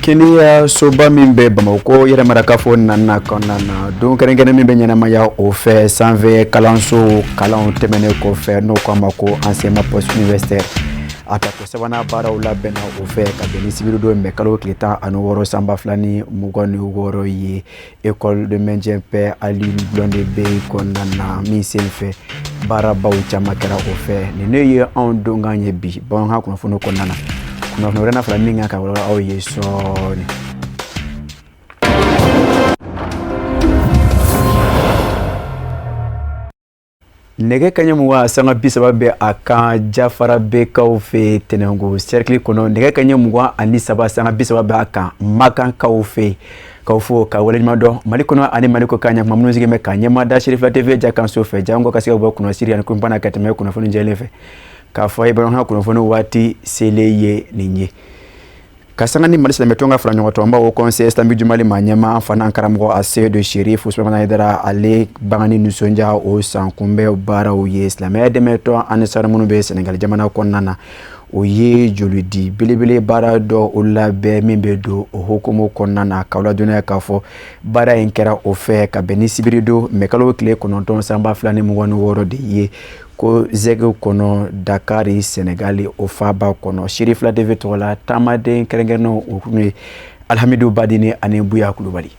Kenya soba min bɛ Bamakɔ yɛrɛ marakafo nana kɔnɔna na don kɛrɛnkɛrɛnnen min bɛ ɲɛnamaya o fɛ sanfɛ kalanso kalanw tɛmɛnen kɔfɛ n'o k'a ma ko enseignement post-universitaire a tako sabanan baaraw labɛnna o fɛ ka bɛn ni sibiridon mɛ kalo tile 16 san 2026 ye école de maintien paix Ali Blondin Bey kɔnɔna na min senfɛ baarabaw caman kɛra o fɛ nin ne ye anw donkan ye bi bamanankan kunnafoni kɔnɔna na kunnafoni wɛrɛ n'a fɔra min kan ka wala aw ye sɔɔni. Nɛgɛ kaɲɛ mugan sanga 30 bɛ a kan Jafara Bekaw fɛ Tɛnɛngo cercle kɔnɔ nɛgɛ kaɲɛ 23 sanga 30 bɛ a kan Makankaw fɛ kaw fo ka waleɲuman dɔn Mali kɔnɔ ani Mali kɔ kan ɲɛkuma minnu sigilen bɛ ka ɲɛmaada Sherifla TV Jakanso fɛ jango ka se ka bɔ kunnasiri ani kunpana ka tɛmɛ kunnafoni jɛlen fɛ k'a fɔ ye bamanankan kunnafoni waati selen ye nin ye ka sanga ni Mali silamɛ tɔn ka fara ɲɔgɔn tɔn b'o conseil islamique du Mali ma ɲɛma an fana karamɔgɔ Asedu Sherif Usmana Haidara ale bangani nisɔndiya o san kunbɛ baaraw ye silamɛya dɛmɛtɔn ani sara minnu bɛ Senegal jamana kɔnɔna na o ye joli di belebele baara dɔ o labɛn min bɛ don o hukumu kɔnɔna na k'aw ladɔnniya k'a fɔ baara in kɛra o fɛ ka bɛn ni sibirido mɛ kalo tile 9 san 2026 de ye ko zɛgɛw kɔnɔ Dakari Senegali o faaba kɔnɔ Sherifla TV tɔgɔ la taamaden kɛrɛnkɛrɛnnenw o kun ye Alhamidu Badini ani Buya Kulubali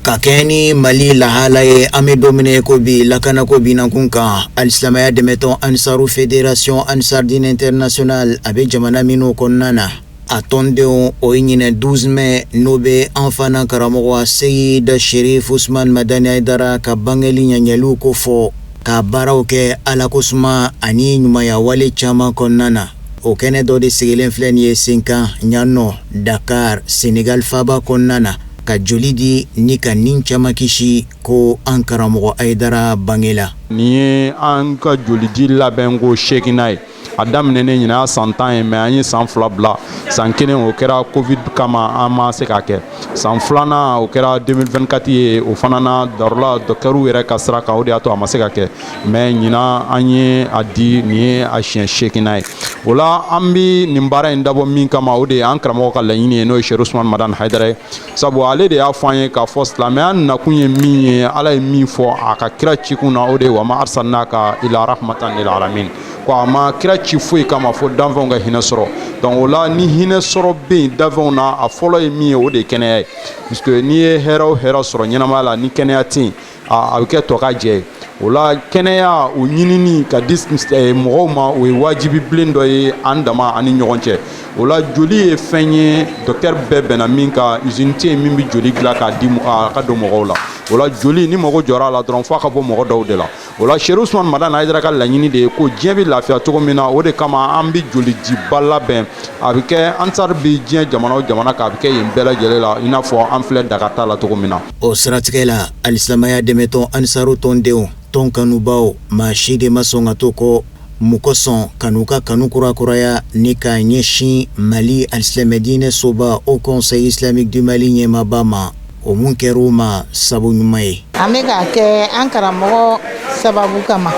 ka kɛ ni Mali lahala ye an bɛ don min na ko bi lakanako binakun kan alisilamɛya dɛmɛtɔn Ansaru Fédération Ansar Dine International a bɛ jamana minnu kɔnɔna na a tɔndenw o ye ɲinɛ 12 mai n'o bɛ an fana karamɔgɔ Seyida Sherif Usman Madani Haidara ka bangeli ɲaɲɛliw ko fɔ ka baaraw kɛ ala ko suma ani ɲumanya wale caman kɔnɔna na o kɛnɛ dɔ de sigilen filɛ nin ye Senkan Ɲanɔ Dakar Senegal faaba kɔnɔna na ka joli di ni ka nin caman kisi ko an karamɔgɔ Haidara bangela ni ye an ka joli di labɛn ko sekina ye a daminɛnen ɲinɛ san 10 ye mɛ an ye san 2 bila san 1 o kɛra covid kama an ma se ka kɛ san 2nan o kɛra 2024 ye o fana na darola dɔkitɛriw yɛrɛ ka sira kan o de y'a to a ma se ka kɛ mɛ ɲinan an ye a di nin ye a siɲɛ sekina ye o la an bi nin baara in dabɔ min kama o de ye an karamɔgɔ ka laɲini ye n'o ye Sherif Usman Madani Haidara ye sabu ale de y'a fɔ an ye k'a fɔ silamɛya nakun ye min ye ala ye min fɔ a ka kira cikun na o de ye wa ma arsalnaka ila rahmatan lil alamin ko a ma kira ci foyi kama fo danfɛnw ka hinɛ sɔrɔ donc o la ni hinɛ sɔrɔ bɛ yen danfɛnw na a fɔlɔ ye min ye o de ye kɛnɛya ye puisque n'i ye hɛrɛ o hɛrɛ sɔrɔ ɲɛnamaya la ni kɛnɛya tɛ yen a bɛ kɛ tɔ ka jɛ ye o la kɛnɛya o ɲinini ka di mɔgɔw ma o ye wajibi bilen dɔ ye an dama ani ɲɔgɔn cɛ o la joli ye fɛn ye docteur bɛɛ bɛnna min ka usine tɛ yen min bɛ joli dilan k'a di a ka don mɔgɔw la o la joli ni mago jɔra a la dɔrɔn f'a ka bɔ mɔgɔ dɔw de la o la Sherif Usman Madani Haidara ka laɲini de ye ko diɲɛ bɛ lafiya cogo min na o de kama an bɛ joli diba labɛn a bɛ kɛ Ansar bɛ diɲɛ jamana o jamana kan a bɛ kɛ yen bɛɛ lajɛlen la i n'a fɔ an filɛ Dakar la cogo min na o siratigɛ la alisilamɛya dɛmɛtɔn Ansaru tɔndenw tɔn kanubaw maa si de ma sɔn ka to kɔ mun kosɔn kanu ka kanu kurakuraya ni ka ɲɛsin Mali alisilamɛ diinɛ soba au conseil islamique du Mali ɲɛmaaba ma o mun kɛr'u ma sabu ɲuman ye an bɛ ka kɛ an karamɔgɔ sababu kama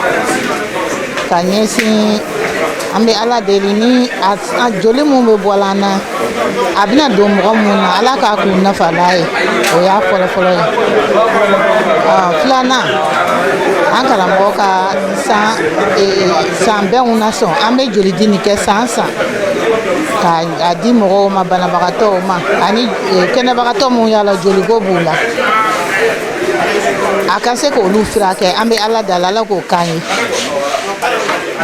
ka ɲɛsin an bɛ ala deli ni a joli mun bɛ bɔ an na a bɛna don mɔgɔ mun na ala k'a k'u nafa n'a ye o y'a fɔlɔ ye filanan an karamɔgɔ ka san bɛnw na sɔn an bɛ joli di nin kɛ san k'a di mɔgɔw ma banabagatɔw ma ani kɛnɛbagatɔ mun yala joliko b'u la a ka se k'olu furakɛ an bɛ ala dala ala k'o k'an ye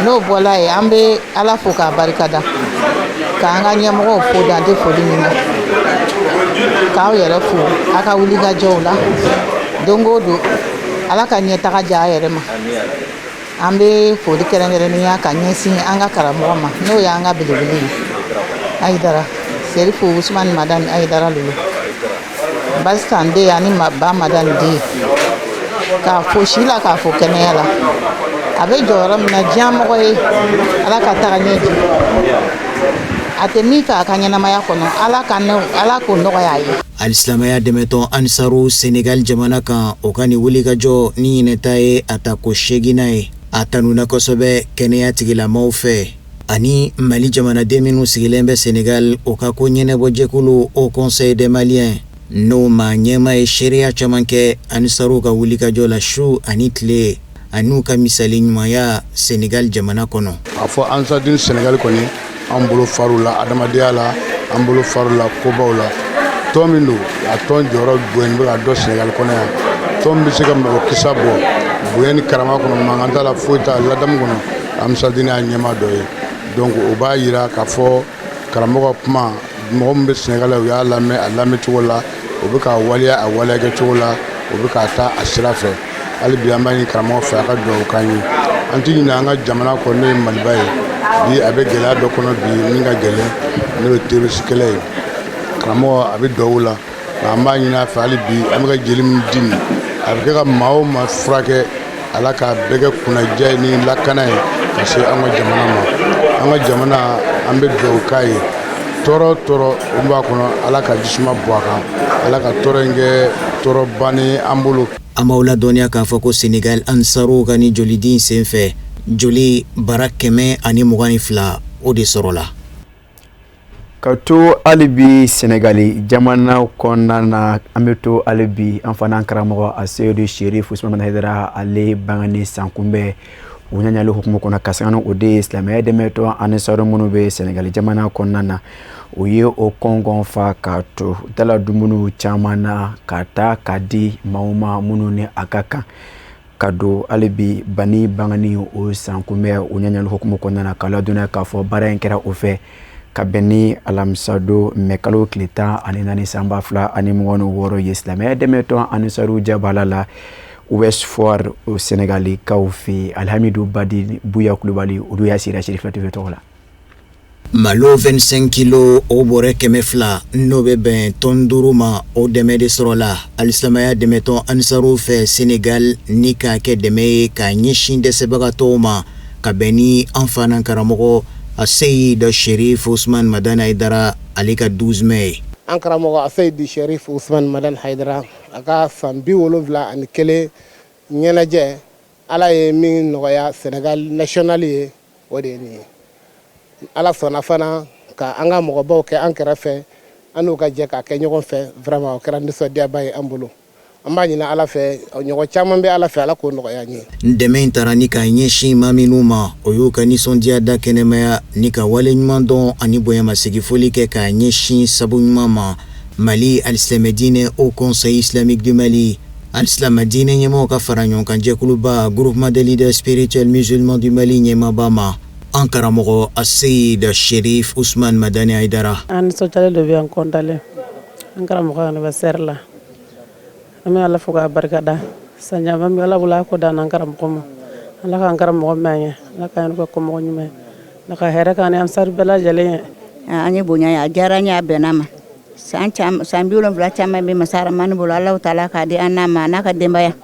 n'o bɔla ye an bɛ ala fo k'a barikada k'an ka ɲɛmɔgɔw fo dan tɛ foli min na k'aw yɛrɛ fo a ka wulikajɔw la don o don ala ka ɲɛtaga diya a yɛrɛ ma an bɛ foli kɛrɛnkɛrɛnnenya ka ɲɛsin an ka karamɔgɔ ma n'o y'an ka belebele ye Haidara Sherif Usman Madani Haidara lolo Bastan de ani ba Madani de k'a fo si la k'a fo kɛnɛya la a bɛ jɔyɔrɔ min na diɲɛ mɔgɔ ye ala ka taga ɲɛ di a tɛ min fɛ a ka ɲɛnamaya kɔnɔ ala k'o nɔgɔya ye alisilamɛya dɛmɛtɔn Ansaru Senegal jamana kan o ka nin wulikajɔ ni ɲinɛta ye a ta ko 8nan ye a tanuna kosɛbɛ kɛnɛya tigilamaaw fɛ ani Mali jamanaden minnu sigilen bɛ Sénégal o ka ko ɲɛnɛbɔ jɛkulu au Conseil des Maliens n'o ma ɲɛma ye seereya caman kɛ Ansaru ka wulikajɔ la su ani tile ani ka misali ɲumanya Sénégal jamana kɔnɔ. A fɔ Ansardine Sénégal kɔni an bolo far'u la adamadenya la an bolo far'u la kobaw la tɔn min don a tɔn jɔyɔrɔ bonya bɛ ka dɔ Sénégal kɔnɔ yan tɔn bɛ se ka mɔgɔ kisa bɔ bonya ni karama kɔnɔ mankan t'a la foyi t'a ladamu kɔnɔ Ansardine y'a ɲɛma dɔ ye donc o b'a yira k'a fɔ karamɔgɔ kuma mɔgɔ min bɛ Sénégal u y'a lamɛn a lamɛncogo la o bɛ ka waleya a waleyakɛcogo la o bɛ ka taa a sira fɛ hali bi an b'a ɲini karamɔgɔ fɛ a ka dugawu k'an ye an tɛ ɲinɛ an ka jamana kɔ n'o ye Maliba ye bi a bɛ gɛlɛya dɔ kɔnɔ bi min ka gɛlɛn n'o ye terroriste kɛlɛ ye karamɔgɔ a bɛ dugawu la nka an b'a ɲini a fɛ hali bi an bɛ ka jeli min di nin a bɛ kɛ ka maa o maa furakɛ Ala k'a bɛɛ kɛ kunnadiya ni lakana ye ka se an ka jamana ma an ka jamana an bɛ dugawu k'a ye tɔɔrɔ tɔɔrɔ o b'a kɔnɔ Ala ka jisuma bɔ a kan Ala ka tɔɔrɔ in kɛ tɔɔrɔ bannen an bolo. An b'aw ladɔnniya k'a fɔ ko Sénégal Ansaru ka ni jolidi in senfɛ joli bara 122 o de sɔrɔla. Ka to hali bi Sénégali jamana kɔnɔna na an bɛ to hali bi an fana karamɔgɔ Aseyidu Sherif Usman Haidara ale bangani san kunbɛn u ɲaɲali hukumu kɔnɔ ka sanga o de ye silamɛya dɛmɛtɔ ani sɔrɔ minnu bɛ Sénégali jamana kɔnɔna na u ye o kɔngɔn fa ka to dala dumuni caman na ka taa ka di maaw ma minnu ni a ka kan ka don hali bi bani bangani o san kunbɛn u ɲaɲali hukumu kɔnɔna na ka ladɔnniya k'a fɔ baara in kɛra o fɛ ka bɛn ni alamisa don mɛ kalo tile 14 san 2026 ye silamɛya dɛmɛtɔ ani sɔrɔ jabala la Ouest Foire au Sénégal kaw fɛ Alhamidou Badi Bouya Kulubali olu y'a sira Sherifatu fɛ tɔgɔ la. Malo 25 kilo o bɔrɛ 200 n'o bɛ bɛn tɔn 5 ma o dɛmɛ de sɔrɔla alisamaya dɛmɛtɔn Ansaru fɛ Sénégal ni k'a kɛ dɛmɛ ye k'a ɲɛsin dɛsɛbagatɔw ma ka bɛn ni an fana karamɔgɔ Aseyidu Sherif Usman Madani Haidara ale ka 12 mai. An karamɔgɔ Aseyidu Sherif Usman Madani Haidara a ka san 71 ɲɛnajɛ Ala ye min nɔgɔya Sénégal national ye o de ye nin ye. Ala sɔnna fana ka an ka mɔgɔbaw kɛ an kɛrɛfɛ an n'u ka jɛ k'a kɛ ɲɔgɔn fɛ vraiment o kɛra nisɔndiyaba ye an bolo. An b'a ɲini Ala fɛ ɲɔgɔn caman bɛ Ala fɛ Ala k'o nɔgɔya an ye. Dɛmɛ in taara ni ka ɲɛsin maa minnu ma o y'u ka nisɔndiya da kɛnɛmaya ni ka wale ɲuman dɔn ani bonyamasegi foli kɛ k'a ɲɛsin sabu ɲuman ma Mali alisilɛmɛ diinɛ au Conseil islamique du Mali alisilɛmɛ diinɛ ɲɛmaaw ka fara ɲɔgɔn kan jɛkuluba groupement des leaders spirituels musulmans du Mali ɲɛmaaba ma an karamɔgɔ Aseyidu Sherif Usman Madani Haidara. An nisɔndiyalen dɔ bɛ an kɔntalen an karamɔgɔ anniversaire la an bɛ Ala fo k'a barikada sanɲa an bɛ Ala wele a ko d'an n'an karamɔgɔ ma Ala k'an karamɔgɔ mɛn ye Ala k'an kɛ kɔmɔgɔ ɲuman ye Ala ka hɛrɛ k'an ni Ansaru bɛɛ lajɛlen ye. An ye bonya ye a diyara n ye a bɛnna ma san 70 caman bɛ Masa Rahamani bolo Alahu Taala k'a di an n'a ma a n'a ka denbaya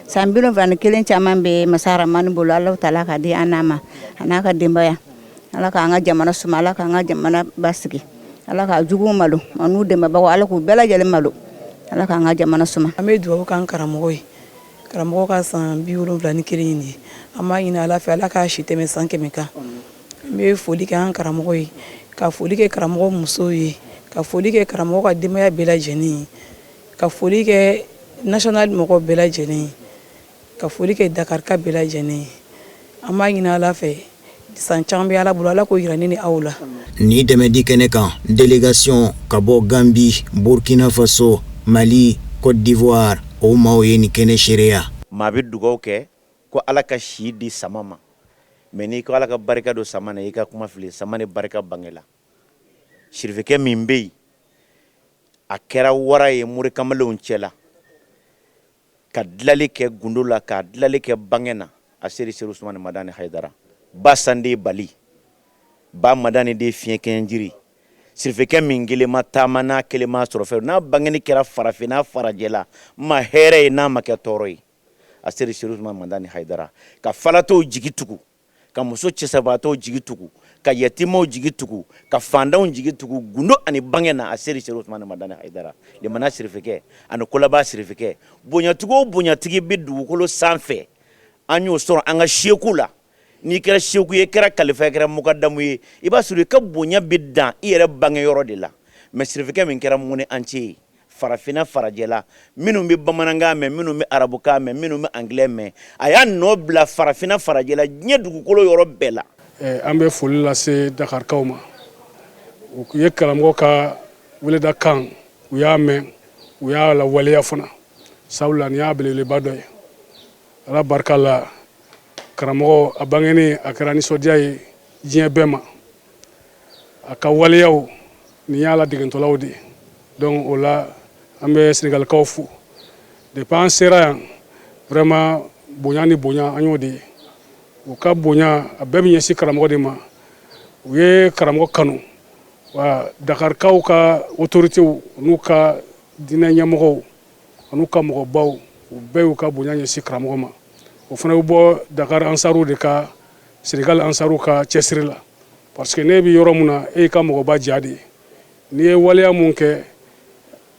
san 71 caman bɛ Masa Rahamani bolo Alahu Taala k'a di an n'a ma a n'a ka denbaya Ala k'an ka jamana suma Ala k'an ka jamana basigi Ala k'a juguw malo a n'u dɛmɛbagaw Ala k'u bɛɛ lajɛlen malo Ala k'an ka jamana suma. An bɛ dugawu k'an karamɔgɔ ye karamɔgɔ ka san 71 in de an b'a ɲini Ala fɛ Ala k'a si tɛmɛ san 100 kan an bɛ foli kɛ an karamɔgɔ ye ka foli kɛ karamɔgɔ musow ye ka foli kɛ karamɔgɔ ka denbaya bɛɛ lajɛlen ye ka foli kɛ national mɔgɔw bɛɛ lajɛlen ye ka foli kɛ Dakar ka bɛɛ lajɛlen ye an b'a ɲini Ala fɛ san caman bɛ Ala bolo Ala k'o yira ne ni aw la. Ni dɛmɛ di kɛnɛ kan délégation ka bɔ Gambie, Burkina Faso, Mali, Côte d'Ivoire o maaw ye nin kɛnɛ seereya. Maa bɛ dugawu kɛ ko Ala ka si di sama ma mais n'i ko Ala ka barika don sama na i ka kuma fili sama ni barika bangela sirifikɛ min bɛ yen a kɛra wara ye mori kamalenw cɛla ka dilali kɛ gundo la ka dilali kɛ bange na Aseyidu Sherif Usman Madani Haidara ba sande bali ba madani de fiɲɛ kɛɲɛ jiri sirifikɛ min kelen ma taama n'a kelen ma sɔrɔ fɛ n'a bangeni kɛra farafin n'a farajɛla ma hɛrɛ ye n'a ma kɛ tɔɔrɔ ye Aseyidu Sherif Usman Madani Haidara ka falatɔw jigi tugu ka muso cɛsabaatɔw jigi tugu ka yatimaw jigi tugu ka fandanw jigi tugu gundo ani bange na Aseyidu Sherif Usman Madani Haidara limana sirifikɛ ani kolaba sirifikɛ bonyatigi o bonyatigi bɛ dugukolo sanfɛ an y'o sɔrɔ an ka seku la n'i kɛra seku ye kɛra kalifa kɛra mukadamu ye i b'a sɔrɔ i ka bonya bɛ dan i yɛrɛ bange yɔrɔ de la mais sirifikɛ min kɛra muguni an cɛ ye farafina farajɛla minnu bɛ bamanankan mɛn minnu bɛ arabukan mɛn minnu bɛ anglais mɛn a y'a nɔ bila farafina farajɛla diɲɛ dugukolo yɔrɔ bɛɛ la. An bɛ foli lase Dakarikaw ma u ye karamɔgɔ ka weleda kan u y'a mɛn u y'a lawaleya fana sabula nin y'a belebeleba dɔ ye ala barika la karamɔgɔ a bangeni a kɛra nisɔndiya ye diɲɛ bɛɛ ma a ka waleyaw nin y'a ladegentɔlaw de ye donc o la an bɛ Senegalikaw fo depuis an sera yan vraiment bonya ni bonya an y'o de ye u ka bonya a bɛɛ bɛ ɲɛsin karamɔgɔ de ma u ye karamɔgɔ kanu wa Dakarikaw ka autoritéw n'u ka diinɛ ɲɛmɔgɔw n'u ka mɔgɔbaw u bɛɛ y'u ka bonya ɲɛsin karamɔgɔ ma o fana bɛ bɔ Dakar ansaru de ka Senegal ansaru ka cɛsiri la parce que ne bɛ yɔrɔ mun na e ka mɔgɔba ja de ye n'i ye waleya mun kɛ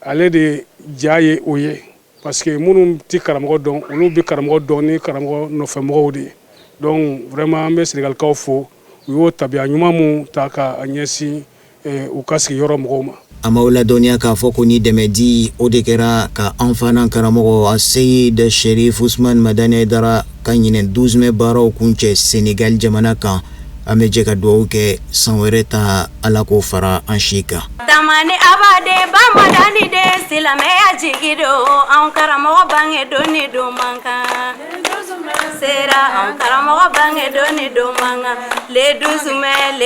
ale de ja ye o ye parce que minnu tɛ karamɔgɔ dɔn olu bɛ karamɔgɔ dɔn ni karamɔgɔ nɔfɛmɔgɔw de ye donc vraiment an bɛ Senegalikaw fo u y'o tabiya ɲuman mun ta ka ɲɛsin u ka sigiyɔrɔ mɔgɔw ma. A m'aw ladɔnniya k'a fɔ ko ni dɛmɛ di o de kɛra ka an fana karamɔgɔ Seyid Cherif Ousmane Madani Haidara ka ɲinɛ 12 mai baaraw kun cɛ Senegal jamana kan an bɛ jɛ ka dugawu kɛ san wɛrɛ ta ala k'o fara an si kan. Tamani abade bamadani de silamɛya jigi do an karamɔgɔ bange doni do man kan sera an karamɔgɔ bange doni do man kan le 12 mai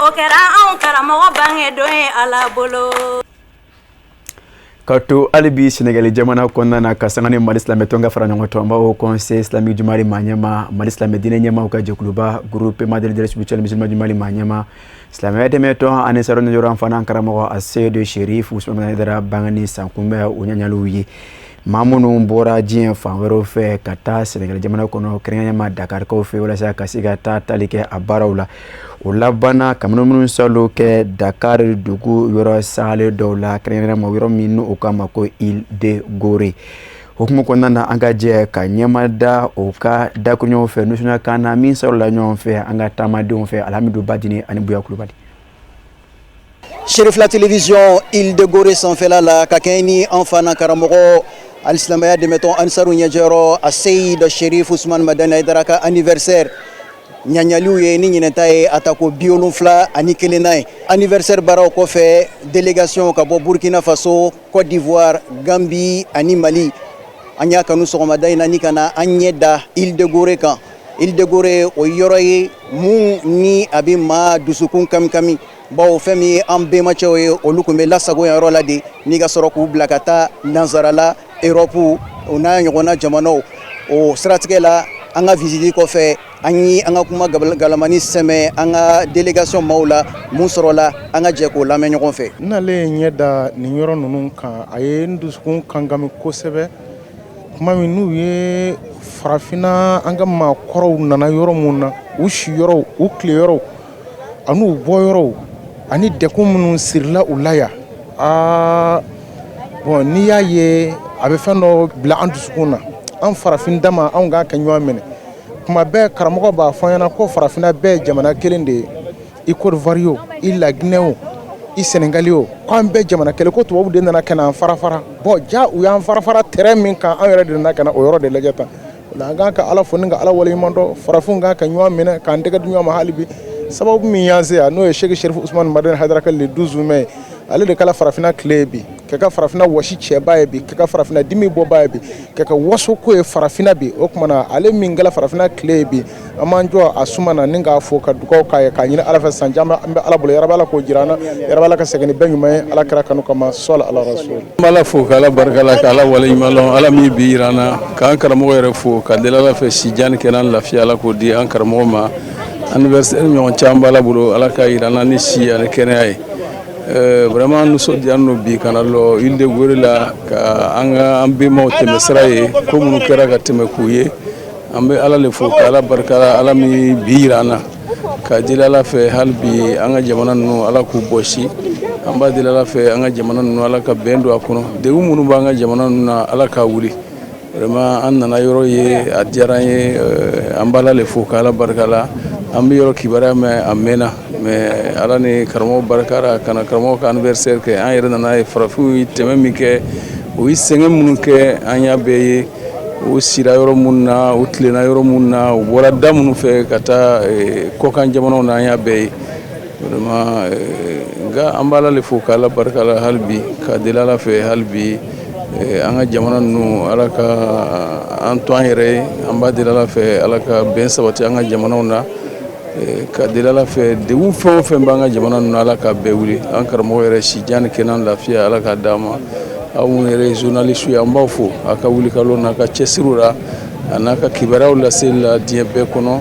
o kɛra an karamɔgɔ bange do ye ala bolo. Ka to hali bi Senegali jamana kɔnɔna na ka sanga ni Mali silamɛ tɔn ka fara ɲɔgɔn kan an b'a fɔ conseil islamique du Mali maa Mali silamɛ diinɛ ɲɛmaaw ka jɛkuluba groupement de leaders spirituels musulmans du Mali maa ɲɛmaa silamɛya dɛmɛtɔn ani saro ni yɔrɔ fana karamɔgɔ Seyid Cherif Ousmane Haidara bangani sankunbɛn o ɲaɲaliw ye maa minnu bɔra diɲɛ fan wɛrɛw fɛ ka taa Senegali jamana kɔnɔ kɛrɛnkɛrɛnnema Dakarikaw fɛ walasa ka se ka taa tali kɛ a baaraw la o labanna ka minnu salo kɛ Dakar dugu yɔrɔ sagalen dɔw la kɛrɛnkɛrɛnnema yɔrɔ min n'o k'a ma ko Île de Gorée hukumu kɔnɔna na an ka jɛ ka ɲɛma da o ka dakuru ɲɔgɔn fɛ nusunna kan na min sɔrɔla ɲɔgɔn fɛ an ka taamadenw fɛ Alhamidou Badini ani Buya Kulubali. Cherif la télévision Île de Gorée sanfɛla la ka kɛɲɛ ni an fana karamɔgɔ alisilamɛya dɛmɛtɔn ansaru ɲɛjɛyɔrɔ a Seyid Cherif Ousmane Madani Haidara ka anniversaire ɲaɲaliw ye ni ɲinɛta ye a ta ko 71 na ye anniversaire baaraw kɔfɛ délégation ka bɔ Burkina Faso, Côte d'Ivoire, Gambie ani Mali an y'a kanu sɔgɔmada in na ni ka na an ɲɛ da Île de Gorée kan. Île de Gorée o yɔrɔ ye mun ni a bɛ maa dusukun kami bawo fɛn min ye an bɛnbakɛw ye olu tun bɛ lasago yan yɔrɔ la de ni ka sɔrɔ k'u bila ka taa nansarala Europe o n'a ɲɔgɔnna jamanaw o siratigɛ la an ka visite kɔfɛ an ye an ka kuma galamani sɛmɛ an ka délégation maaw la mun sɔrɔla an ka jɛ k'o lamɛn ɲɔgɔn fɛ. N'ale ye ɲɛ da nin yɔrɔ ninnu kan a ye n dusukun kangami kosɛbɛ kuma min n'u ye farafina an ka maakɔrɔw nana yɔrɔ mun na u si yɔrɔw u tile yɔrɔw ani u bɔ yɔrɔw ani dekun minnu sirila u la yan bon n'i y'a ye a bɛ fɛn dɔ bila an dusukun na an farafin dama anw k'a kɛ ɲɔgɔn minɛ kuma bɛɛ karamɔgɔ b'a fɔ ɲɛna ko farafina bɛɛ jamana kelen de ye i Côte d'Ivoire o i Laginɛ o i Senegali o k'an bɛɛ jamana kelen ko tubabu de nana ka na an farafara bon ja u y'an farafara terrain min kan an yɛrɛ de nana ka na o yɔrɔ de lajɛ tan o la an k'an ka ala fo ni ka ala waleɲuman dɔn farafinw k'an ka ɲɔgɔn minɛ k'an tɛgɛ di ɲɔgɔn ma hali bi sababu min y'an se yan n'o ye Seyid Cherif Ousmane Madani Haidara ka le 12 mai ale de kala farafina tile ye bi k'a ka farafina wɔsi cɛba ye bi k'a ka farafina dimi bɔba ye bi k'a ka waso ko ye farafina bi o tuma na ale min kala farafina tile ye bi an b'an jɔ a suma na ni k'a fo ka dugawu k'a ye k'a ɲini ala fɛ san caman an bɛ ala bolo yaraba ala k'o jira an na yaraba ala ka segin ni bɛɛ ɲuman ye ala kɛra kanu kama sɔli ala rasul. An b'ala fo k'ala barika la k'ala waleɲuman dɔn ala min bi yira an na k'an karamɔgɔ yɛrɛ fo ka deli ala fɛ sijani kɛ n'an lafiya ala k'o di an karamɔgɔ ma anniversaire ɲɔgɔn caman b'ala bolo ala ka yira an na ni si ani kɛnɛya ye. Vraiment nisɔndiyalen don bi ka na lɔ Île de Gorée la ka an bɛnbaw tɛmɛ sira ye ko minnu kɛra ka tɛmɛ k'u ye an bɛ ala le fo k'ala barika la ala min bi yira an na ka deli ala fɛ hali bi an ka jamana ninnu ala k'u bɔsi an b'a deli ala fɛ an ka jamana ninnu ala ka bɛn don a kɔnɔ degun minnu b'an ka jamana ninnu na ala k'a wuli vraiment an nana yɔrɔ ye a diyara an ye an b'ala le fo k'ala barika la an bɛ yɔrɔ kibaruya mɛn a mɛnna mais ala ni karamɔgɔ barika la ka na karamɔgɔ ka anniversaire kɛ an yɛrɛ nana ye farafinw ye tɛmɛ min kɛ o ye sɛgɛn minnu kɛ an y'a bɛɛ ye o sira yɔrɔ minnu na o tilenna yɔrɔ minnu na o bɔra da minnu fɛ ka taa kɔkan jamanaw na an y'a bɛɛ ye vraiment nka an b'ala le fo k'ala barika la hali bi ka deli ala fɛ hali bi an ka jamana ninnu ala ka an to an yɛrɛ ye an b'a deli ala fɛ ala ka bɛn sabati an ka jamanaw na ka deli ala fɛ degun fɛn o fɛn b'an ka jamana ninnu na ala ka bɛɛ wuli an karamɔgɔ yɛrɛ sijan ni kɛnɛ lafiya ala ka d'a ma aw minnu yɛrɛ ye journaliste ye an b'aw fo a ka wulikalo n'a ka cɛsiriw la a n'a ka kibaruyaw laseli la diɲɛ bɛɛ kɔnɔ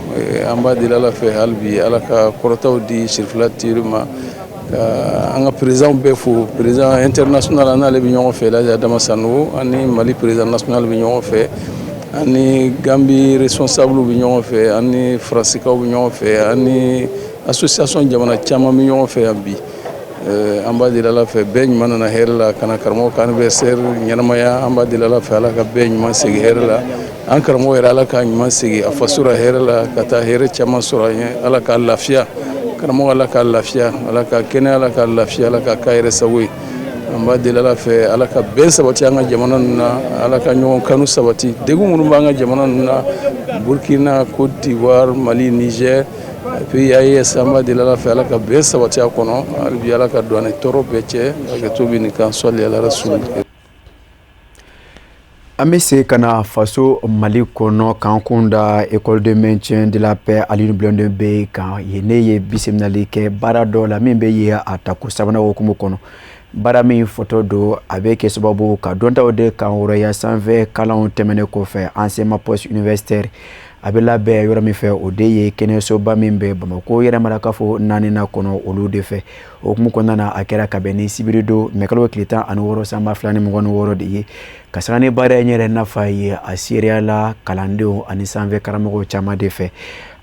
an b'a deli ala fɛ hali bi ala ka kɔrɔtaw di Sirifila Ture ma ka an ka président bɛɛ fo président international n'ale bɛ ɲɔgɔn fɛ Elhaji Adama Sanogo ani Mali président national bɛ ɲɔgɔn fɛ ani Gambie responsable bɛ ɲɔgɔn fɛ ani Faransikaw bɛ ɲɔgɔn fɛ ani association jamana caman bɛ ɲɔgɔn fɛ yan bi an b'a deli ala fɛ bɛɛ ɲuman nana hɛrɛ la ka na karamɔgɔ ka anniversaire ɲɛnamaya an b'a deli ala fɛ ala ka bɛɛ ɲuman segin hɛrɛ la an karamɔgɔ yɛrɛ ala ka ɲuman segin a faso la hɛrɛ la ka taa hɛrɛ caman sɔrɔ an ye ala ka lafiya karamɔgɔ ala ka lafiya ala ka kɛnɛya ala ka lafiya ala ka k'a yɛrɛ sago ye an b'a deli ala fɛ ala ka bɛn sabati an ka jamana ninnu na ala ka ɲɔgɔn kanu sabati degun minnu b'an ka jamana ninnu na Burkina Côte d'Ivoire Mali Niger puis AES an b'a deli ala fɛ ala ka bɛn sabati a kɔnɔ hali bi ala ka don ani tɔɔrɔ bɛɛ cɛ hakɛto bɛ nin kan sɔli ala rasul. An bɛ se ka na faso Mali kɔnɔ k'an kun da école de maintien de la paix Aline Blondin Beye kan yen ne ye bisimilali kɛ baara dɔ la min bɛ ye a tako sabanan hukumu kɔnɔ baara min fɔtɔ don a bɛ kɛ sababu ka dɔntaw de kan wɔrɔya sanfɛ kalanw tɛmɛnen kɔfɛ enseignement post universitaire a bɛ labɛn yɔrɔ min fɛ o de ye kɛnɛyasoba min bɛ Bamako yɛrɛmara k'a fɔ 4nan kɔnɔ olu de fɛ o hukumu kɔnɔna na a kɛra ka bɛn ni sibiri don mai kalo tile 16 sanba 2026 de ye ka saga ni baara in yɛrɛ nafa ye a seereya la kalandenw ani sanfɛ karamɔgɔw caman de fɛ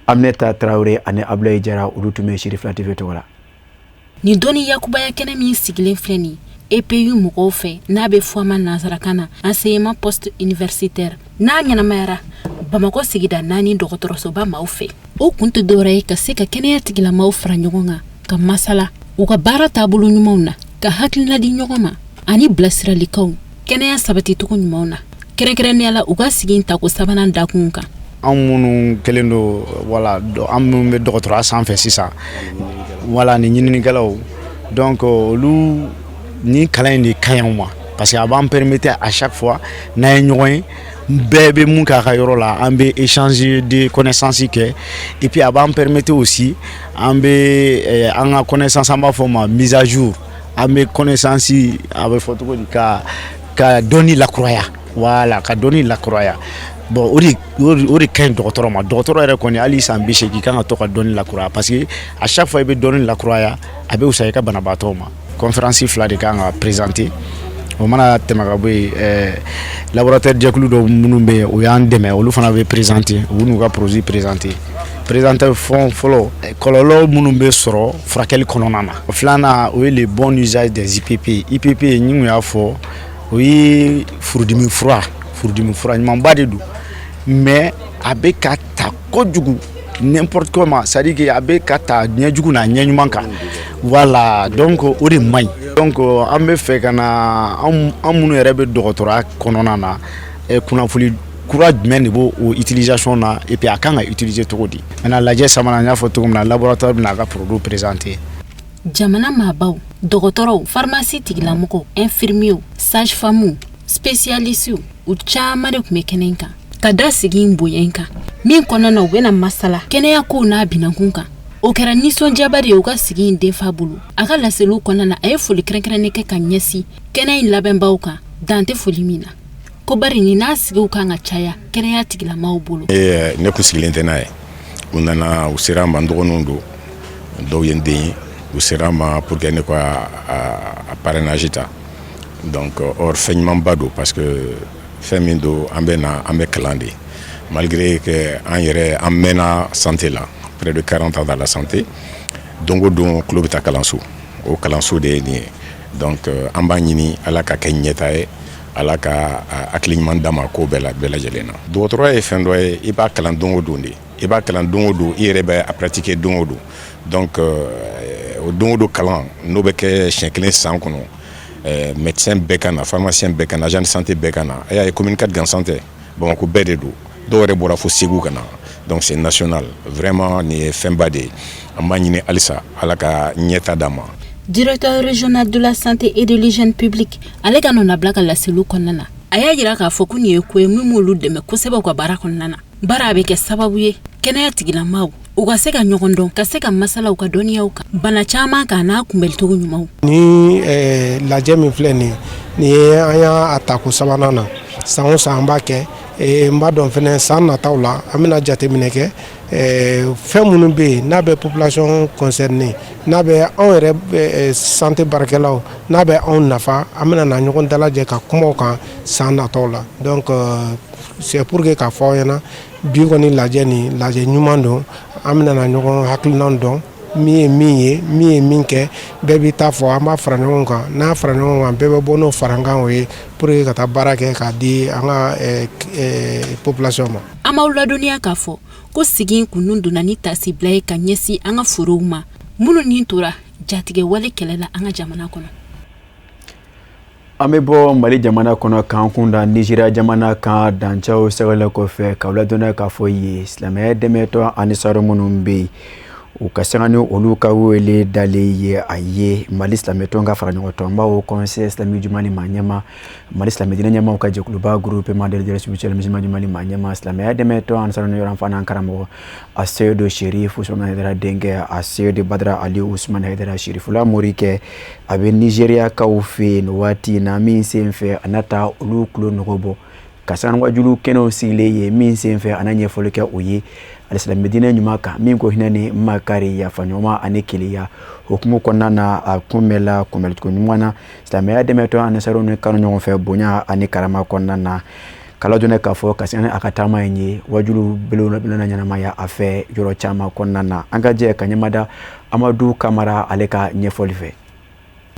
Aminata Traoré ani Ablaye Jara olu tun bɛ Sirifila TV tɔgɔ la. Ni dɔnni yakubaya kɛnɛ min sigilen filɛ nin EPU mɔgɔw fɛ n'a bɛ fɔ a ma nanzarakan na enseignement post universitaire n'a ɲɛnamayara Bamako sigida 4 dɔgɔtɔrɔsoba maaw fɛ o kun tɛ dɔwɛrɛ ye ka se ka kɛnɛya tigilamaaw fara ɲɔgɔn kan ka masala u ka baara taabolo ɲumanw na ka hakilina di ɲɔgɔn ma ani bilasiralikanw kɛnɛya sabaticogo ɲumanw na kɛrɛnkɛrɛnnenya la u ka sigi tako sabanan dakun kan. An minnu kelen don wala an minnu bɛ dɔgɔtɔrɔya sanfɛ sisan wala ni ɲininikɛlaw donc olu ni kalan in de ka ɲi anw ma parce que a b'an permettre à chaque fois n'an ye ɲɔgɔn ye bɛɛ bɛ mun k'a ka yɔrɔ la an bɛ échanger de connaissances kɛ et puis a b'an permettre aussi an bɛ an ka connaissance an b'a fɔ ma mise à jour an bɛ connaissance a bɛ fɔ cogo di ka dɔnni lakuraya voilà ka dɔnni lakuraya bon o de ka ɲi dɔgɔtɔrɔ ma dɔgɔtɔrɔ yɛrɛ kɔni hali san 80 kan ka to ka dɔnni lakuraya parce que à chaque fois i bɛ dɔnni lakuraya a bɛ fisaya i ka banabaatɔw ma conférence fila de kan ka présenter o mana tɛmɛ ka bɔ yen laboratoire jɛkulu dɔ minnu bɛ yen o y'an dɛmɛ olu fana bɛ présenter u n'u ka projet présenter fɔlɔ kɔlɔlɔ minnu bɛ sɔrɔ furakɛli kɔnɔna na filanan o ye le bon usage des IPP IPP ni mun y'a fɔ o ye furudimi fura ɲumanba de don mais a bɛ ka ta kojugu n'importe comment c'est-à-dire que a bɛ ka ta ɲɛjugu n'a ɲɛɲuman kan voilà donc o de man ɲi donc an bɛ fɛ ka na an minnu yɛrɛ bɛ dɔgɔtɔrɔya kɔnɔna na kunnafoni kura jumɛn de b'o utilisation na et puis a kan ka utiliser cogo di maintenant lajɛ sabanan n y'a fɔ cogo min na laboratoire bɛna a ka produit présenter jamana maabaw dɔgɔtɔrɔw pharmacie tigilamɔgɔw infirmiers sage-femme spécialistes u caman de tun bɛ kɛnɛ in kan ka da sigi bonya in kan min kɔnɔna na u bɛna masala kɛnɛya kow n'a binankun kan o kɛra nisɔndiyaba de ye u ka sigi in denfa bolo a ka laseliw kɔnɔna na a ye foli kɛrɛnkɛrɛnnen kɛ ka ɲɛsin kɛnɛ in labɛnbaw kan dan tɛ foli min na ko bari ni n'a sigiw kan ka caya kɛnɛya tigilamaaw bolo. Ne kun sigilen tɛ n'a ye u nana u sera an ma n dɔgɔninw don dɔw ye n den ye u sera an ma pour que ne ka parrainage ta donc or fɛn ɲumanba don parce que fɛn min don an bɛ kalan de malgré que an yɛrɛ an mɛnna santé la près de 40 ans dans la santé don o don tulo bɛ taa kalanso o kalanso de ye nin ye donc an b'a ɲini ala ka kɛ ɲɛta ye ala ka hakiliɲuman d'a ma ko bɛɛ lajɛlen na. Dɔgɔtɔrɔya ye fɛn dɔ ye i b'a kalan don o don de, i b'a kalan don o don, i yɛrɛ bɛ a pratiquer don o don. Donc o don o don kalan n'o bɛ kɛ siɲɛ kelen san kɔnɔ, médecin bɛɛ ka na, pharmacien bɛɛ ka na, agent de santé bɛɛ ka na. A y'a ye commune 4 gansan tɛ, Bamakɔ bɛɛ de don. Dɔw yɛrɛ bɔra fo Segu ka na. Donc c'est national. Vraiment nin ye fɛnba de ye. An b'a ɲini halisa ala ka ɲɛta d'a ma. Directeur régional de la santé et de l'hygiène publique ale ka nɔna bila ka laseliw kɔnɔna na a y'a jira k'a fɔ ko nin ye ko ye min m'olu dɛmɛ kosɛbɛ u ka baara kɔnɔna na. Baara a bɛ kɛ sababu ye kɛnɛya tigilamaw u ka se ka ɲɔgɔn dɔn ka se ka masala u ka dɔnniyaw kan bana caman kan n'a kunbɛlicogo ɲumanw. Ni lajɛ min filɛ nin ye an y'a tako sabanan na san o san an b'a kɛ n b'a dɔn fɛnɛ san nataw la an bɛna jateminɛ kɛ fɛn minnu bɛ yen n'a bɛ population concerné n'a bɛ anw yɛrɛ santé baarakɛlaw n'a bɛ anw nafa an bɛna na ɲɔgɔn dalajɛ ka kuma o kan san nataw la. Donc c'est pour que k'a fɔ aw ɲɛna bi kɔni lajɛ nin lajɛ ɲuman don an bɛna na ɲɔgɔn hakilinaw dɔn min ye min kɛ bɛɛ b'i ta fɔ an b'a fara ɲɔgɔn kan n'a fara ɲɔgɔn kan bɛɛ bɛ bɔ n'o farankan o ye pour que ka taa baara kɛ k'a di an ka population ma. An b'aw ladɔnniya k'a fɔ ko sigi in kun donna ni tasibila ye ka ɲɛsin an ka forow ma minnu ni tora jatigɛ wale kɛlɛ la an ka jamana kɔnɔ. An bɛ bɔ Mali jamana kɔnɔ k'an kun da Nizeriya jamana kan dancɛw sɛgɛlen kɔfɛ k'aw ladɔnniya k'a fɔ ye silamɛya dɛmɛtɔ ani saro minnu bɛ yen u ka sanga ni olu ka wele dalen ye a ye Mali silamɛtɔn ka fara ɲɔgɔn kan n b'aw conseil islamique du Mali ɲɛma Mali silamɛ diinɛ ɲɛmaw ka jɛkuluba groupement de leaders spirituels musulmans du Mali ɲɛma silamɛya dɛmɛtɔ ani saro yɔrɔ fana an karamɔgɔ a Seydou Chérif Ousmane Haidara denkɛ a Seydou Badara Ali Ousmane Haidara Chérifula morikɛ a bɛ Nizeriya kaw fɛ yen waati na min sen fɛ a na taa olu kulo nɔgɔ bɔ ka sanwajulu kɛnɛw sigilen ye min sen fɛ a na ɲɛfɔli kɛ o ye alisalamɛ diinɛ ɲuman kan min ko hinɛ ni makari yafaɲɔgɔnma ani keleya hukumu kɔnɔna na a kunbɛla kunbɛlicogo ɲuman na silamɛya dɛmɛtɔ ani saro ni kanu ɲɔgɔn fɛ bonya ani karama kɔnɔna na kala dɔnɛ k'a fɔ ka sɛgɛn a ka taama ye wajulu belena ɲɛnamaya a fɛ yɔrɔ caman kɔnɔna na an ka jɛ ka ɲɛmada Amadu Kamara ale ka ɲɛfɔli fɛ.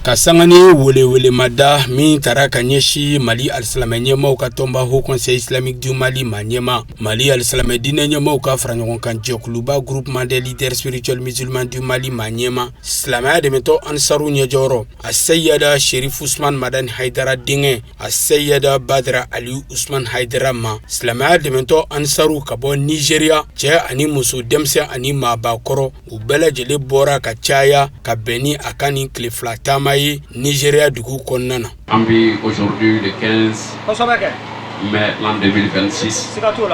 Ka sanga ni welewelemada min tara ka ɲɛsi Mali alisalamɛ ɲɛmaw ka tɔnba Haut Conseil islamique du Mali ma ɲɛma Mali alisalamɛ diinɛ ɲɛmaw ka fara ɲɔgɔn kan jɛkuluba groupement des leaders spirituels musulmans du Mali ma ɲɛma silamɛya dɛmɛtɔ Ansaru ɲɛjɔyɔrɔ a Seyyada Chérif Ousmane Madani Haidara denkɛ a Seyyada Badara Ali Ousmane Haidara ma silamɛya dɛmɛtɔ Ansaru ka bɔ Nizeriya cɛ ani muso denmisɛn ani maabakɔrɔ u bɛɛ lajɛlen bɔra ka caya ka bɛn ni a ka nin tile fila taama Nigeria dugu kɔnɔna na. An bɛ aujourd'hui le 15 mai l'an 2026 ka bɔ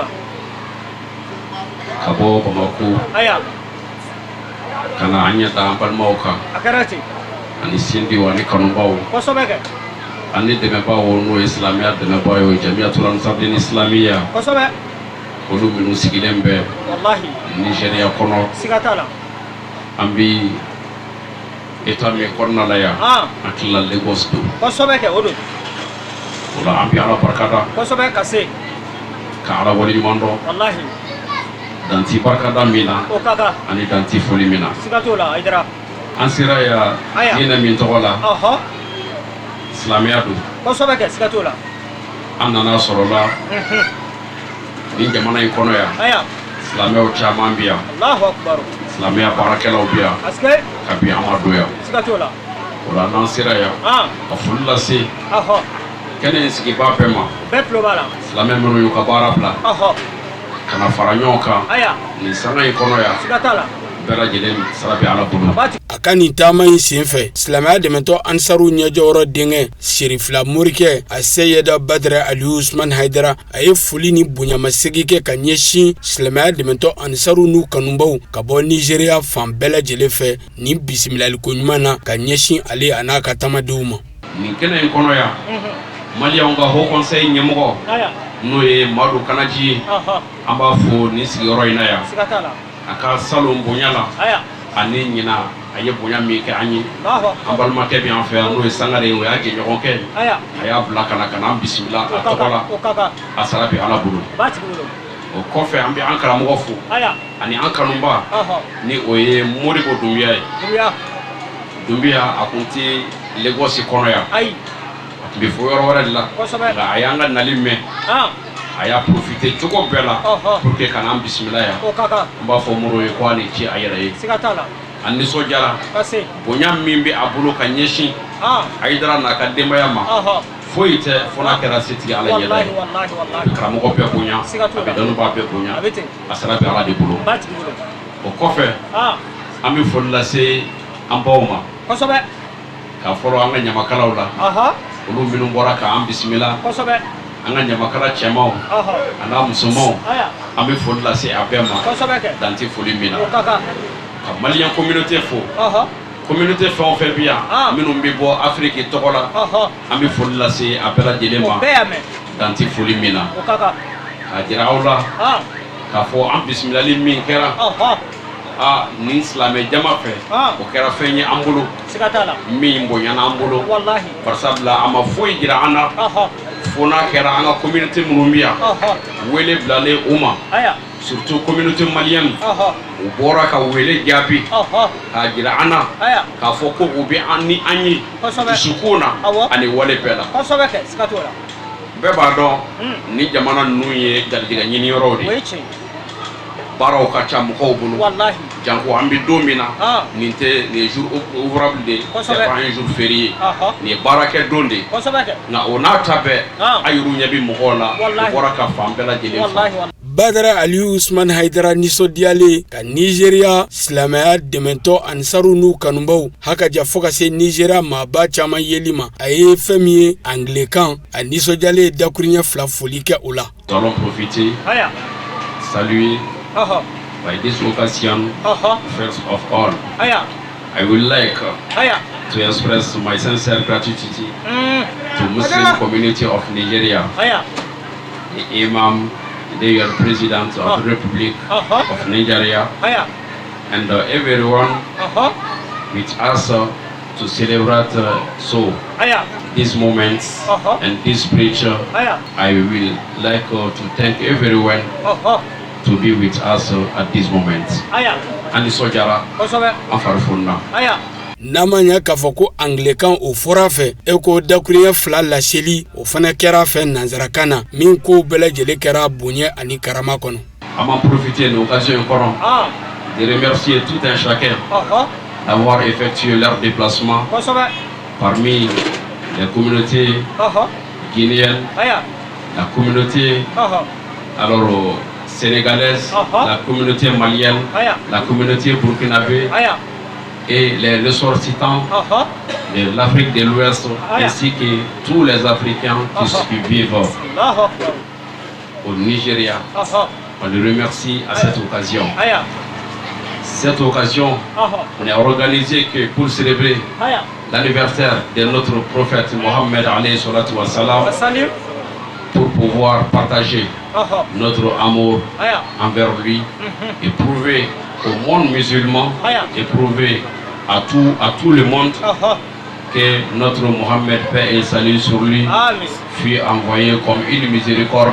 Bamako ka na an ɲɛ da an balimaw kan ani sindiw ani kanubaw ani dɛmɛbaw n'o ye silamɛya dɛmɛbaw ye Jamiyatul Ansardine Islamiya olu minnu sigilen bɛ Nigeria kɔnɔ an bɛ État min kɔnɔna la yan an tilala Lagos don o la an bɛ Ala barikada ka Ala waleɲuman dɔn danti barikada min na ani danti foli min na an sera yan diinɛ min tɔgɔ la silamɛya don an nana sɔrɔ la nin jamana in kɔnɔ yan silamɛw caman bɛ yan silamɛya baarakɛlaw bɛ yan ka bi an ma don yan o la n'an sera yan ka foli lase kɛnɛ in sigibaa bɛɛ ma silamɛ minnu y'u ka baara bila ka na fara ɲɔgɔn kan nin sanga in kɔnɔ yan bɛɛ lajɛlen sara bɛ Ala bolo. A ka nin taama in senfɛ silamɛya dɛmɛtɔ Ansaru ɲɛjɔyɔrɔ denkɛ Chérifula morikɛ a Seyyada Badara Ali Ousmane Haidara a ye foli ni bonyamasegi kɛ ka ɲɛsin silamɛya dɛmɛtɔ Ansaru n'u kanubaw ka bɔ Nizeriya fan bɛɛ lajɛlen fɛ nin bisimilaliko ɲuman na ka ɲɛsin ale a n'a ka taamadenw ma. Nin kɛnɛ in kɔnɔ yan Maliyɛnw ka Haut Conseil ɲɛmɔgɔ n'o ye Madu Kanaji ye an b'a fo nin sigiyɔrɔ in na yan a ka salon bonya la ani ɲina a ye bonya min kɛ an ye an balimakɛ bɛ an fɛ yan n'o ye Sangare o y'a jɛɲɔgɔn kɛ a y'a bila ka na n'an bisimila a tɔgɔ la a sara bɛ Ala bolo o kɔfɛ an bɛ an karamɔgɔ fo ani an kanuba ni o ye Modibo Dunbiya ye Dunbiya a kun tɛ Lagos kɔnɔ yan a bi fo yɔrɔ wɛrɛ de la nka a y'an ka nali mɛn a y'a profité cogo bɛɛ la pour que kana an bisimila yan n b'a fɔ Moro ye ko a ni ci a yɛrɛ ye a nisɔndiyara bonya min bɛ a bolo ka ɲɛsin Hayidara n'a ka denbaya ma foyi tɛ fo n'a kɛra setigi Ala ɲɛda ye karamɔgɔ bɛɛ bonya a bɛ dɔnnibaa bɛɛ bonya a sara bɛ Ala de bolo o kɔfɛ an bɛ foli lase an baw ma k'a fɔlɔ an ka ɲamakalaw la olu minnu bɔra k'an bisimila an ka ɲamakala cɛmanw a n'a musomanw an bɛ foli lase a bɛɛ ma dan tɛ foli min na ka maliyɛn communauté fo communauté fɛn o fɛn bɛ yan minnu bɛ bɔ Afiriki tɔgɔ la an bɛ foli lase a bɛɛ lajɛlen ma dan tɛ foli min na k'a jira aw la k'a fɔ an bisimilali min kɛra nin silamɛ jama fɛ o kɛra fɛn ye an bolo min bonyana an bolo barisabula a ma foyi jira an na fo n'a kɛra an ka communauté minnu bɛ yan wele bilalen u ma surtout communauté malienne u bɔra ka wele jaabi k'a jira an na k'a fɔ ko u bɛ an ni an ye dusukun na ani wale bɛɛ la bɛɛ b'a dɔn ni jamana ninnu ye garijɛgɛ ɲiniyɔrɔw de ye baaraw ka ca mɔgɔw bolo janko an bɛ don min na nin tɛ nin jour ouvrable de c'est pas un jour férié nin ye baarakɛ don de nka o n'a ta bɛɛ a yɛrɛ ɲɛ bɛ mɔgɔw la u bɔra ka fan bɛɛ lajɛlen fɔ. Badara Aliyu Usman Hayidara nisɔndiyalen ka Nigeriya silamɛya dɛmɛtɔ Ansaru n'u kanubaw hakaja fo ka se Nigeriya maaba caman yeli ma a ye fɛn min ye Anglican a nisɔndiyalen dakuruɲɛ fila foli kɛ o la. Nous allons profiter saluer by this occasion first of all I would like to express my sincere gratitude to Muslim community of Nigeria, the Imam, the President of the Republic of Nigeria, and everyone with us to celebrate these moments and this preacher. I will like to thank everyone to be with us at this moment. And the soldier, Namanya k'a fɔ ko Anglican o fɔra fɛ e ko dakuruɲɛ fila laseli o fana kɛra fɛ nanzarakan na min ko bɛɛ lajɛlen kɛra bonya ani karama kɔnɔ. À m'en profiter de l'occasion de remercier tout un chacun d'avoir effectué leur déplacement parmi les communautés guinéennes, la communauté sénégalaise, la communauté malienne, la communauté burkinabé et les ressortissants de l'Afrique de l'Ouest ainsi que tous les Africains qui vivent au Nigeria. On les remercie à cette occasion. Cette occasion n'est organisée que pour célébrer l'anniversaire de notre prophète Mohammed alayhi salatu wa salam, pour pouvoir partager notre amour envers lui et prouver au monde musulman et prouver à tout le monde que notre Mohammed, paix et salut sur lui, fut envoyé comme une miséricorde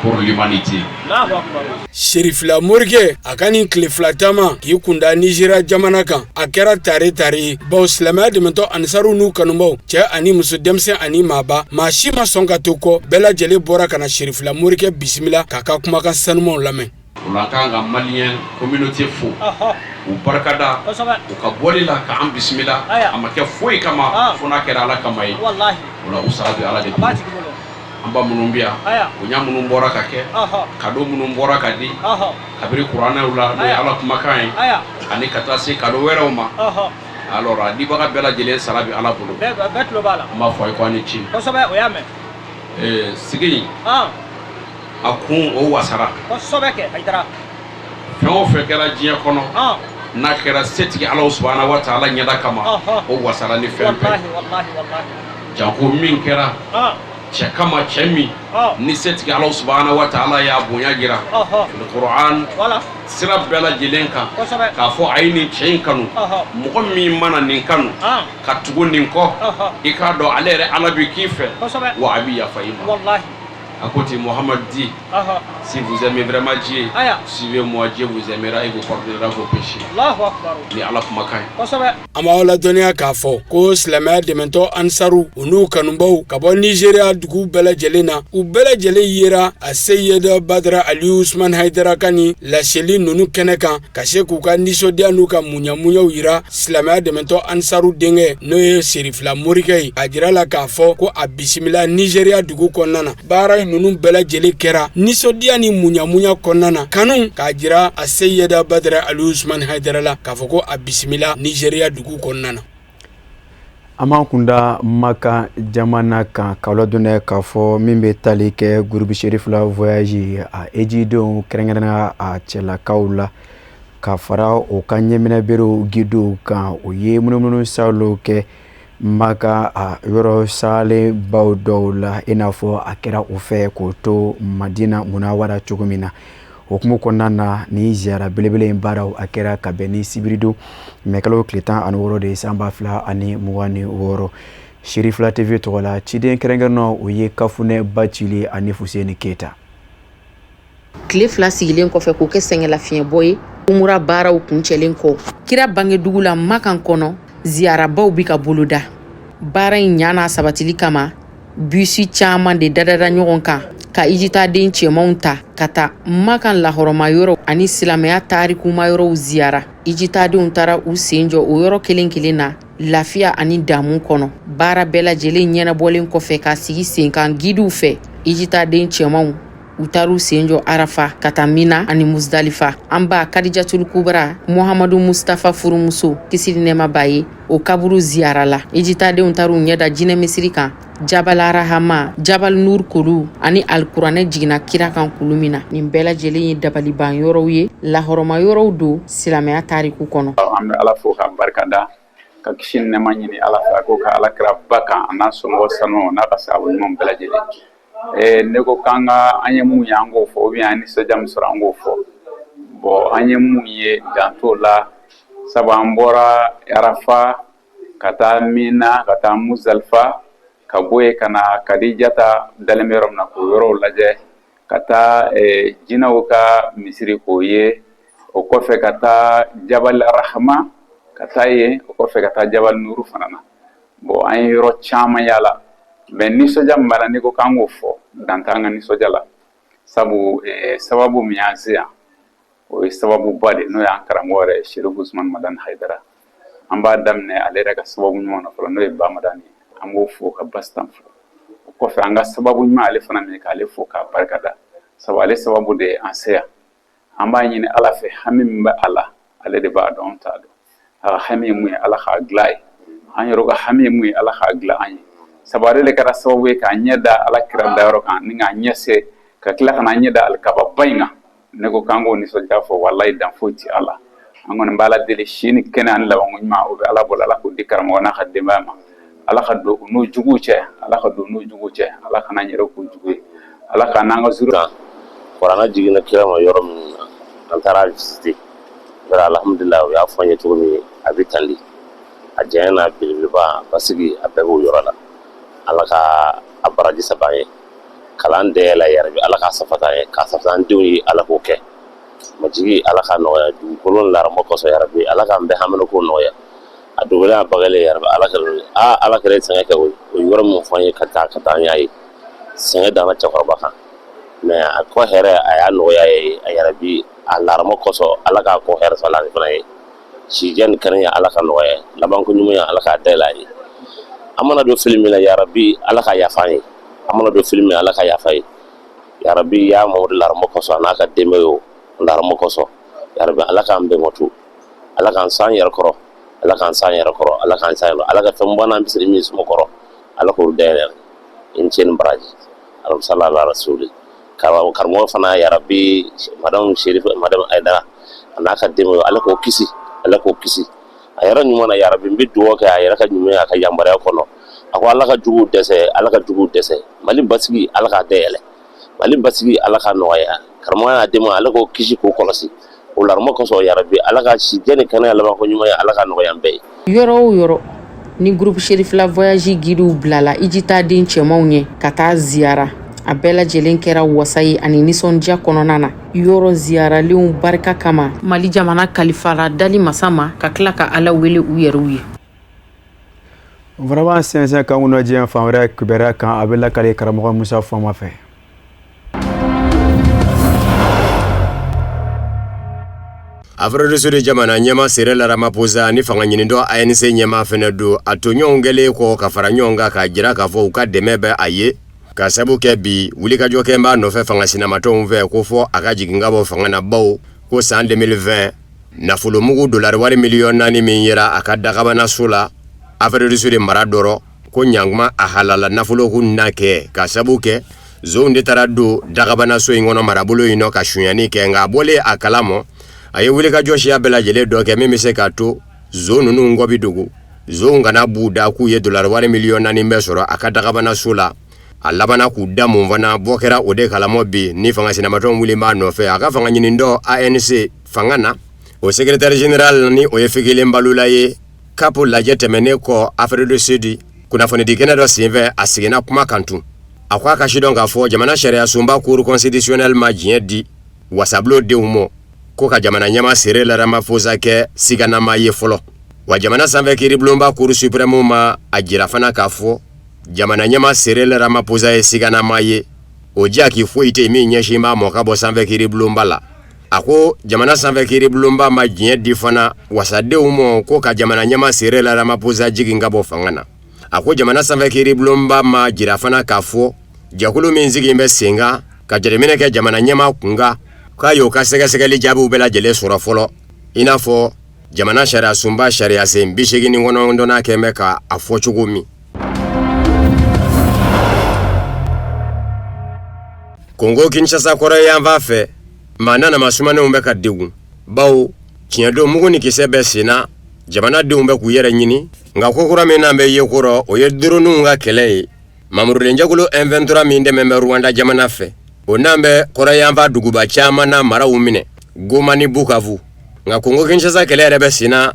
pour l'humanité. Sherif Lamorgue akani kleflatama ki kunda Nigeria jamana kan akera tare baw silamɛya dɛmɛtɔ Ansaru n'u kanubaw cɛ ani muso denmisɛn ani maaba maa si ma sɔn ka to kɔ bɛɛ lajɛlen bɔra kana Sherif Lamorgue bisimila k'a ka kumakan sanumanw lamɛn. O la kan ka maliyɛn communauté fo u barikada u ka bɔli la k'an bisimila a ma kɛ foyi kama fo n'a kɛra Ala kama ye o la u sara bɛ Ala de bolo an ba minnu bɛ yan bonya minnu bɔra ka kɛ kado minnu bɔra ka di kabiri kuranɛw la n'o ye Ala kumakan ye ani ka taa se kado wɛrɛw ma alors a dibaga bɛɛ lajɛlen sara bɛ Ala bolo an b'a fɔ a ye ko a ni ci sigi a kun o wasara fɛn o fɛn kɛra diɲɛ kɔnɔ n'a kɛra setigi Ala subahana wa taala ɲɛda kama o wasara ni fɛn bɛɛ janko min kɛra cɛ kama cɛ min ni setigi Ala subahana wa taala y'a bonya jira Kuran sira bɛɛ lajɛlen kan k'a fɔ a ye nin cɛ in kanu mɔgɔ min mana nin kanu ka tugu nin kɔ i k'a dɔn ale yɛrɛ Ala bɛ k'i fɛ wa a bɛ yafa i ma À côté, Mohamed dit, si vous aimez vraiment Dieu, suivez-moi, Dieu vous aimera et vous pardonnera vos péchés. Ni Allah kumakai. Amaola donia kafo ko silamaya demento ansaru unu kanumbaw kabo Nigeria dugu bela jelena u bela jele yera a Seyeda Badra Ali Usman Haidara kani la sheli nunu keneka kase ku ka nisodia nu ka munyamunya yira silamaya demento ansaru denge no ye Serifla Morikei ajira la kafo ko abisimila Nigeria dugu konnana bara nunu bela jele kera nisodia ni munyamunya konnana kanun ka ajira a Seyeda Badra Ali Usman Haidara la kafo ko abisimila Nigeria dugu konnana. Ama kunda maka jamana kan kawladune ka fo min be tali kɛ groupe Cherif la voyage a ejidenw kɛrɛnkɛrɛnnenya a cɛlakaw la ka fara o ka ɲɛminɛberew gidow kan o ye munumunu salo kɛ maka a yɔrɔ salenbaw dɔw la i n'a fɔ a kɛra o fɛ k'o to Madina Munawara cogo min na. Okumu kɔnɔna na ni ziara belebele in baaraw a kɛra ka bɛn ni sibirido mɛkalo tile 16 de san 2026. Cherifla TV tɔgɔ la ciden kɛrɛnkɛrɛnnenw o ye Kafunɛ Bacili ani Fuseni Keta. Tile 2 sigilen kɔfɛ k'o kɛ sɛngɛlafiɲɛbɔ ye umura baaraw kuncɛlen kɔ kira bangedugu la Makan kɔnɔ ziarabaw bi ka boloda baara in ɲana sabatili kama busi caman de dadada ɲɔgɔn kan ka ijitaden cɛmanw ta ka taa Makan lahɔrɔma yɔrɔ ani silamɛya tarikuma yɔrɔw ziara. Ijitadenw taara u sen jɔ o yɔrɔ kelen kelen na lafiya ani damu kɔnɔ. Baara bɛɛ lajɛlen ɲɛnabɔlen kɔfɛ ka sigi sen kan gidiw fɛ ijitaden cɛmanw u taru sen jɔ Arafa ka taa Mina ani Musdalifa. An ba Kadijatul Kubra Muhamadu Mustafa furumuso kisi ni nɛɛma b'a ye o kaburu ziara la. Ijitadenw taru ɲɛda jinɛ misiri kan Jabal Arahama, Jabal Nur Kulu ani Alkuranɛ jiginna kira kan kulu min na. Nin bɛɛ lajɛlen ye dabaliban yɔrɔw ye lahɔrɔma yɔrɔw don silamɛya tariku kɔnɔ. An bɛ Ala fo ka barikada ka kisi ni nɛɛma ɲini Ala fɛ ko ka Alakira ba kan a n'a somɔgɔw sanu n'a ka sahabu ɲumanw bɛɛ lajɛlen. Ne ko k'an ka an ye mun ye an k'o fɔ ubiyɛn an ye nisɔndiya min sɔrɔ an k'o fɔ. Bon an ye mun ye dan t'o la sabu an bɔra Arafa ka taa Mina ka taa Musdalifa ka bɔ yen ka na Kadijata dalen bɛ yɔrɔ min na k'o yɔrɔw lajɛ ka taa jinɛw ka misiri k'o ye o kɔfɛ ka taa Jabal Rahama ka taa yen o kɔfɛ ka taa Jabal Nuru fana na. Bon an ye yɔrɔ caman yala mais nisɔndiya min b'a la n'i ko k'an k'o fɔ dan t'an ka nisɔndiya la sabu sababu min y'an se yan o ye sababuba de n'o y'an karamɔgɔ yɛrɛ Cherif Usman Madani Haidara. An b'a daminɛ ale yɛrɛ ka sababu ɲuman na fɔlɔ n'o ye Ba Madani an b'o fo ka bastan fo o kɔfɛ an ka sababu ɲuman ale fana minɛ k'ale fo k'a barikada sabu ale sababu de ye an se yan. An b'a ɲini Ala fɛ hami min bɛ a la ale de b'a dɔn an t'a dɔn. A ka hami ye mun ye Ala k'a dilan ye an yɛrɛ ka hami ye mun ye Ala k'a dilan an ye sabu ale de kɛra sababu ye k'an ɲɛ da Alakira dayɔrɔ kan ni k'an ɲɛ se ka tila ka n'an ɲɛ da alikababa in kan. Ne ko k'an k'o nisɔndiya fɔ walayi dan foyi ti Ala. An kɔni b'a la deli si ni kɛnɛ ani labanko ɲuman o bɛ Ala bolo Ala k'o di karamɔgɔ n'a ka denbaya ma. Ala ka don u n'u juguw cɛ Ala ka don u n'u juguw cɛ Ala kana n yɛrɛ k'u jugu ye Ala ka n'an ka zuru kan. Kuranɛ jiginna kira ma yɔrɔ min na an taara visiter bari alhamdulilayi o y'a fɔ an ye cogo min a bɛ tan de a janya n'a belebeleba basigi a bɛɛ b'o yɔrɔ la. Ala ka a baraji saba ye kalan dɛyɛlɛ yarabi Ala ka safata ye ka safata an denw ye Ala k'o kɛ majigi Ala ka nɔgɔya dugukolo larama kɔsɔn yarabi Ala k'an bɛɛ hamina k'o nɔgɔya a dogolen a bagɛlen yarabi Ala kɛra sɛgɛn kɛ o yɔrɔ min fɔ an ye ka taa an y'a ye sɛgɛn danna cɛkɔrɔba kan mais a kɔ hɛrɛ a y'a nɔgɔya ye a yarabi a larama kɔsɔn Ala k'a kɔ hɛrɛ sɔrɔ ale fana ye sijɛ ni kɛnɛya Ala ka nɔgɔya labanko ɲuman ye Ala k'a dayɛlɛ a ye. An mana don fili min na yarabi Ala ka yafa an ye an mana don fili min na Ala ka yafa ye yarabi y'a Mamadu larama kɔsɔn a n'a ka denbaya o larama kɔsɔn yarabi Ala k'an bɛɛ mɔtu Ala k'an san yɛrɛ kɔrɔ Ala k'an san yɛrɛ kɔrɔ Ala k'an san yɛrɛ Ala ka fɛn bɔ n'an bɛ siri min suma kɔrɔ Ala k'o dayɛlɛ i ni ce ni baraji Ala sallallahu alaihi rasuli karamɔgɔ fana yarabi madame Cherif madame Haidara a n'a ka denbaya Ala k'o kisi Ala k'o kisi a yɛrɛ ɲuman na yarabi n bɛ dugawu kɛ a yɛrɛ ka ɲuman a ka yamaruya kɔnɔ a ko Ala ka juguw dɛsɛ Ala ka juguw dɛsɛ Mali basigi Ala k'a dayɛlɛ Mali basigi Ala k'a nɔgɔya karamɔgɔ y'a denma Ala k'o kisi k'o kɔlɔsi o larama kɔsɔn yarabi Ala ka sijɛ ni kɛnɛya labanko ɲuman ye Ala k'a nɔgɔya an bɛɛ ye. Yɔrɔ o yɔrɔ ni groupe Cherif la voyage guidew bilala ijitaden cɛmanw ɲɛ ka taa ziara a bɛɛ lajɛlen kɛra wasa ye ani nisɔndiya kɔnɔna na yɔrɔ ziyaralenw barika kama Mali jamana kalifara dali masa ma ka tila ka Ala wele u yɛrɛw ye. Vraiment sincère kan ŋuna diɲɛ fan wɛrɛ kibaruya kan a bɛ lakale karamɔgɔ Musa Fama fɛ. Afro de jamana ɲɛma Cyril Ramaphosa ni fanga ɲinindɔ ANC ɲɛma fɛnɛ do a toɲɔgɔnw kɛlen kɔ ka fara ɲɔgɔn kan ka jira k'a fɔ u ka dɛmɛ bɛ a ye ka sabu kɛ bi wulikajɔ kɛ b'a nɔfɛ fanga sinamatɔnw fɛ ko fɔ a ka jigin ka bɔ fanga na baw ko san 2020 nafolo mugu dolari wari miliyɔn 4 min yera a ka dagabana so la Afro de mara dɔrɔ ko ɲanguma a halala nafolo kun na kɛ ka sabu kɛ zonw de taara do dagabana so in kɔnɔ marabolo in nɔ ka suɲani kɛ nka a bɔlen a kalama a ye wulikajɔ siya bɛɛ lajɛlen dɔ kɛ min bɛ se k'a to zo ninnu ngɔ bi dogo zonw kana b'u da k'u ye dolari wari miliyɔn 4 bɛɛ sɔrɔ a ka dagabana so la a labana k'u da mun fana bɔ kɛra o de kalamɔ bi ni fanga sinamatɔn wuli b'a nɔfɛ a ka fanga ɲinindɔ ANC fanga na o secrétaire général ni o ye Fekelen Balula ye kapo lajɛ tɛmɛnen kɔ Afrique du Sud kunnafonidi kɛnɛ dɔ senfɛ a seginna kuma kan tun a ko a ka sidɔn k'a fɔ jamana sariya sunba cour constitutionnelle ma diɲɛ di wasabilo denw mɔ ko ka jamana ɲɛma Cyril Ramaphosa kɛ siganama ye fɔlɔ wa jamana sanfɛ kiiribulonba cour suprême ma a jira fana k'a fɔ jamana ɲɛma Cyril Ramaphosa ye siganama ye o jaki foyi tɛ min ɲɛsin b'a mɔ ka bɔ sanfɛ kiiribulonba la a ko jamana sanfɛ kiiribulonba ma diɲɛ di fana wasadenw mɔ ko ka jamana ɲɛma Cyril Ramaphosa jigin ka bɔ fanga na a ko jamana sanfɛ kiiribulonba ma jira fana k'a fɔ jakulu min sigin bɛ sen kan ka jateminɛ kɛ jamana ɲɛma kunga k'a y'o ka sɛgɛsɛgɛli jaabiw bɛɛ lajɛlen sɔrɔ fɔlɔ i n'a fɔ jamana sariya sunba sariya sen 89 kɛn bɛ ka a fɔ cogo min. Kongo Kinshasa kɔrɔ yanfan fɛ maa nanama sumanenw bɛ ka degun bawo tiɲɛ don mugu ni kisɛ bɛ senna jamanadenw bɛ k'u yɛrɛ ɲini nka ko kura min n'an bɛ ye kɔrɔ o ye droninw ka kɛlɛ ye mamurudenjɛkulu M23 min dɛmɛ bɛ Rwanda jamana fɛ o n'an bɛ kɔrɔyanfa duguba caman na maraw minɛ Goma ni Bukavu nka Kongo Kinshasa kɛlɛ yɛrɛ bɛ senna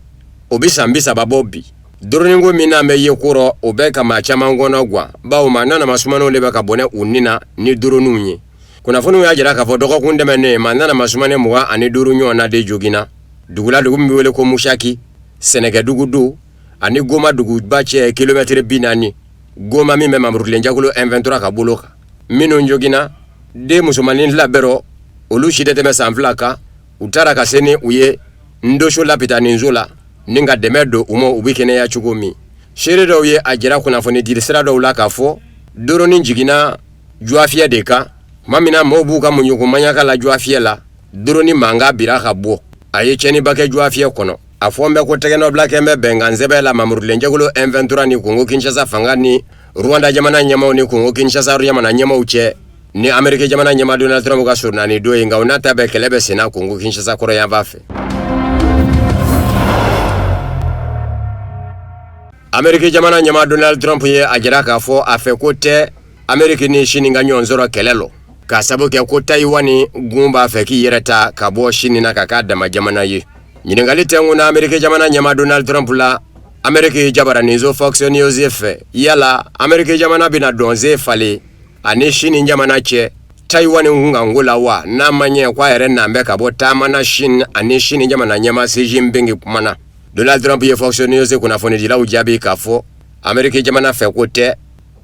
o bi san 30 bɔ bi droninko min n'an bɛ ye kɔrɔ o bɛ ka maa caman kɔnɔ guwan bawo maa nanama sumanenw de bɛ ka bɔnɛ u nin na ni droninw ye kunnafoniw y'a jira k'a fɔ dɔgɔkun tɛmɛnen maa nanama sumanen 25 ɲɔgɔn na de jogina dugula dugu min bɛ wele ko Mushaki Sɛnɛkɛdugu do ani Goma duguba cɛ kilomɛtiri 40 Goma min bɛ mamurudenjɛkulu M23 ka bolo kan minnu jogina den musomanin labɛrɔ olu si tɛ tɛmɛ san 2 kan u taara ka se ni u ye ndoso lapita nin zo la ni ka dɛmɛ don u ma u bɛ kɛnɛya cogo min seere dɔw ye a jira kunnafoni diri sira dɔw la k'a fɔ doronin jiginna juafiyɛ de kan tuma min na maaw b'u ka muɲukumanya la juafiyɛ la doronin mankan bira ka bɔ a ye tiɲɛniba kɛ juafiyɛ kɔnɔ a fɔ n bɛ ko tɛgɛnɔbila kɛ n bɛ bɛnkan sɛbɛn la mamurudenjɛkulu M23 ni Kongo Kinshasa fanga ni Rwanda jamana ɲɛmaw ni Kongo Kinshasa jamana ɲɛmaw cɛ ni Amerika jamana ɲɛma Donald Trump ka surnani do ye nka u n'a ta bɛɛ kɛlɛ bɛ senna Kongo Kinshasa kɔrɔ yanfan fɛ. Amerika jamana ɲɛma Donald Trump ye a jira k'a fɔ a fɛ ko tɛ Amerika ni Sini ka ɲɔgɔn sɔrɔ kɛlɛ lɔ ka sabu kɛ ko Taiwan ni gun b'a fɛ k'i yɛrɛ ta ka bɔ Sini na ka k'a dama jamana ye. Ɲininkali tɛ n kunna Amerika jamana ɲɛma Donald Trump la Amerika jabaraninso Fox News fɛ yala Amerika jamana bɛna dɔnze falen ani Sini jamana cɛ Taiwan ngungango la wa n'a ma ɲɛ k'a yɛrɛ n'an bɛ ka bɔ taama na Sini ani Sini jamana ɲɛma Xi Jinping kuma na Donald Trump ye Fox News kunnafonidilaw jaabi k'a fɔ Amerika jamana fɛ ko tɛ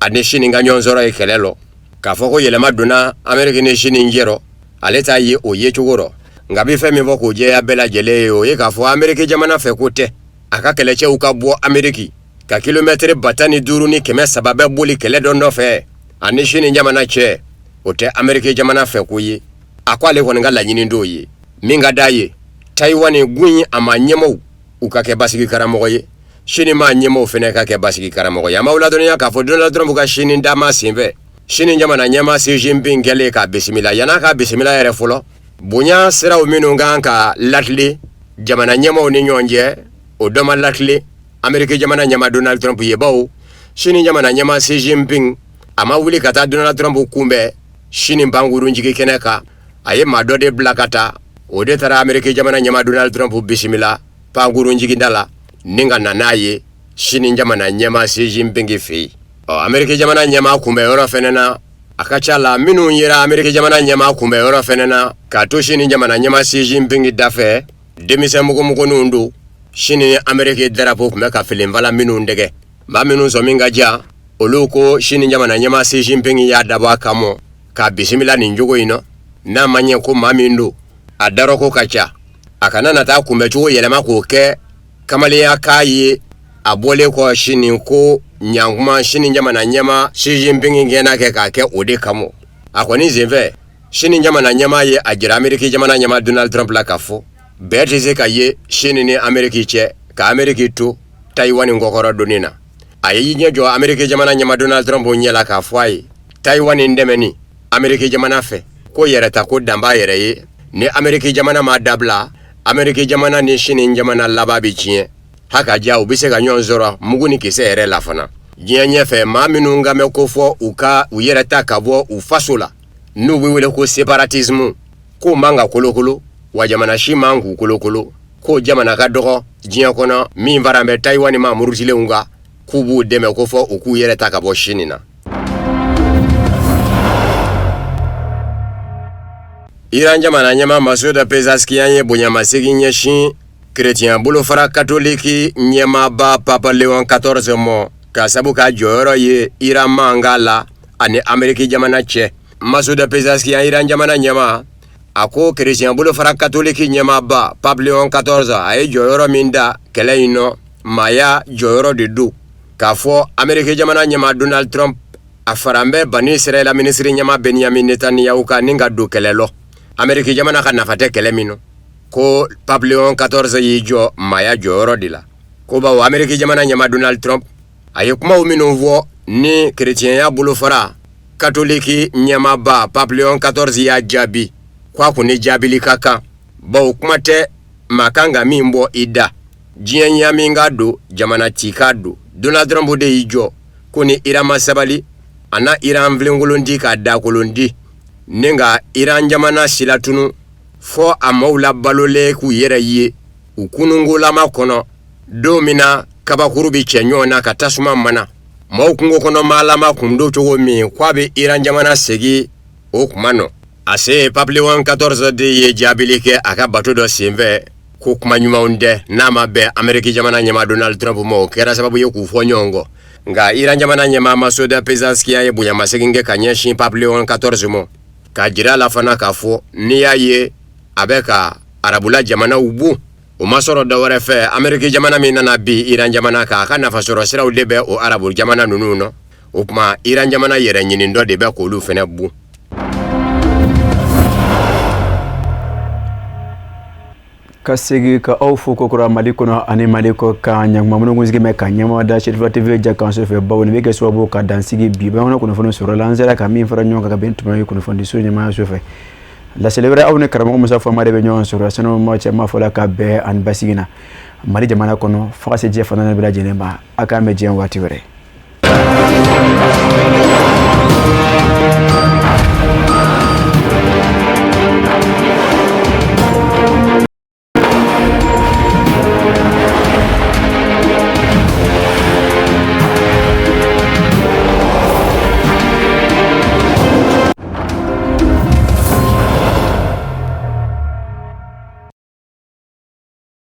ani Sini ka ɲɔgɔn sɔrɔ ye kɛlɛ lɔ k'a fɔ ko yɛlɛma donna Amerika ni Sini ɲɛrɔ ale t'a ye o ye cogo rɔ nka bi fɛn min fɔ k'o jɛya bɛɛ lajɛlen ye o ye k'a fɔ Amerika jamana fɛ ko tɛ a ka kɛlɛcɛw ka bɔ Amerika ka kilomɛtiri 15 ni 300 bɛ boli kɛlɛ dɔ nɔfɛ ani Sini jamana cɛ o tɛ Amerika jamana fɛ ko ye a ko ale kɔni ka laɲini dɔw ye min ka d'a ye Taiwan gun a ma ɲɛmaw u ka kɛ basigi karamɔgɔ ye Sini ma ɲɛmaw fɛnɛ ka kɛ basigi karamɔgɔ ye an b'aw ladɔnniya k'a fɔ Donald Trump ka Sini dama senfɛ Sini jamana ɲɛma Xi Jinping kɛlen k'a bisimila yan'a ka bisimila yɛrɛ fɔlɔ bonya siraw minnu kan ka latile jamana ɲɛmaw ni ɲɔgɔn cɛ o dɔ ma latile Amerika jamana ɲɛma Donald Trump ye bawo Sini jamana ɲɛma Xi Jinping a ma wuli ka taa Donald Trump kunbɛn Sini bankuru jigi kɛnɛ kan a ye maa dɔ de bila ka taa o de taara Amerika jamana ɲɛma Donald Trump bisimila bankuru jiginda la ni ka na n'a ye Sini jamana ɲɛma Xi Jinping fɛ yen Amerika jamana ɲɛma kunbɛn yɔrɔ fɛnɛ na a ka ca la minnu yera Ameriki jamana ɲɛma kunbɛ yɔrɔ fɛnɛ na ka to sini jamana ɲɛma Xi Jinping dafɛ denmisɛn mugumuguninw do sini Ameriki drapeau kunbɛ ka filenfala minnu dɛgɛ maa minnu sɔn min ka diya olu ko sini jamana ɲɛma Xi Jinping y'a dabɔ a kama ka bisimila nin jogo in na n'a ma ɲɛ ko maa min do a darɔko ka ca a kana na taa kunbɛ cogo yɛlɛma k'o kɛ kamalenya k'a ye a bɔlen kɔ sini ko ɲankuma sini jamana ɲɛma Xi Jinping gɛnna kɛ k'a kɛ o de kama a kɔni senfɛ sini jamana ɲɛma ye a jira Ameriki jamana ɲɛma Donald Trump la ka fɔ bɛɛ tɛ se ka ye sini ni Ameriki cɛ ka Ameriki to Taiwan kɔkɔrɔ donni na a ye ɲɛ jɔ Ameriki jamana ɲɛma Donald Trump ɲɛ la k'a fɔ a ye Taiwan dɛmɛni Ameriki jamana fɛ ko yɛrɛta ko dan b'a yɛrɛ ye ni Ameriki jamana ma dabila Ameriki jamana ni sini jamana laban bi tiɲɛ haka ja u bɛ se ka ɲɔgɔn sɔrɔ mugu ni kisɛ yɛrɛ la fana diɲɛ ɲɛfɛ maa minnu ka mɛn ko fɔ u yɛrɛ ta ka bɔ u faso la n'u bɛ wele ko separatisme k'u man ka kolokolo wa jamana si man k'u kolokolo ko jamana ka dɔgɔ diɲɛ kɔnɔ min fara bɛ Taiwan ma murutilenw kan k'u b'u dɛmɛ ko fɔ u k'u yɛrɛ ta ka bɔ Sini na. Iran jamana ɲɛma Masoud Pezeshkian ye bonyamasegin ɲɛsin chrétien bolofara katoliki ɲɛmaaba Papa Léon XIV mɔ ka sabu ka jɔyɔrɔ ye Iran manga la ani Ameriki jamana cɛ. Masoud Pezeshkian Iran jamana ɲɛma a ko chrétien bolofara katoliki ɲɛmaaba Papa Léon XIV a ye jɔyɔrɔ min da kɛlɛ in nɔ maaya jɔyɔrɔ de do k'a fɔ Ameriki jamana ɲɛma Donald Trump a faran bɛ bani Israɛl minisiri ɲɛma Benjamin Netanyahu ka ni ka do kɛlɛ lɔ Ameriki jamana ka nafa tɛ kɛlɛ min ko Papa Léon XIV y'i jɔ maaya jɔyɔrɔ de la ko bawo Ameriki jamana ɲɛma Donald Trump a ye kumaw minnu fɔ ni chrétienya bolofara katoliki ɲɛmaaba Papa Léon XIV y'a jaabi k'a kun ni jaabili ka kan bawo kuma tɛ maa kan ka min bɔ i da diɲɛ ɲamin ka don jamana ci ka don Donald Trump de y'i jɔ ko ni Iran ma sabali a na Iran filenkolondi k'a dakolondi ni nka Iran jamana silatunu fɔ a maaw la balolen k'u yɛrɛ ye u kunungolama kɔnɔ don min na kabakuru bi cɛ ɲɔgɔn na ka tasuma mana maaw kungo kɔnɔ maalama kun do cogo min k'a bɛ Iran jamana segi o kuma nɔ a se Papa Léon XIV de ye jaabili kɛ a ka bato dɔ senfɛ ko kuma ɲumanw tɛ n'a ma bɛn Ameriki jamana ɲɛma Donald Trump ma o kɛra sababu ye k'u fɔ ɲɔgɔn kɔ nka Iran jamana ɲɛma Masoud Pezeshkian ye bonyamasegin kɛ ka ɲɛsin Papa Léon XIV ma ka jira la fana k'a fɔ n'i y'a ye a bɛ ka arabula jamanaw bu o ma sɔrɔ dɔwɛrɛ fɛ Ameriki jamana min nana bi Iran jamana kan a ka nafasɔrɔ siraw de bɛ o arabu jamana ninnu nɔ o tuma Iran jamana yɛrɛ ɲini dɔ de bɛ k'olu fɛnɛ bu. Ka segi ka aw fo kokura Mali kɔnɔ ani Mali kɔ ka ɲanguma minnu sigi mɛ ka ɲɛma da Sherifa TV jakanso fɛ bawo nin bɛ kɛ sababu ka dansigi bi bamanan kunnafoni sɔrɔ la an sera ka min fara ɲɔgɔn kan ka bɛn tuma ye kunnafoni so ɲɛmaa so fɛ laseli wɛrɛ aw ni karamɔgɔ Musa Fama de bɛ ɲɔgɔn sɔrɔ sanu ma cɛ ma fɔla ka bɛn ani basigi na Mali jamana kɔnɔ fo ka se diɲɛ fana bɛɛ lajɛlen ma a k'an bɛ diɲɛ waati wɛrɛ.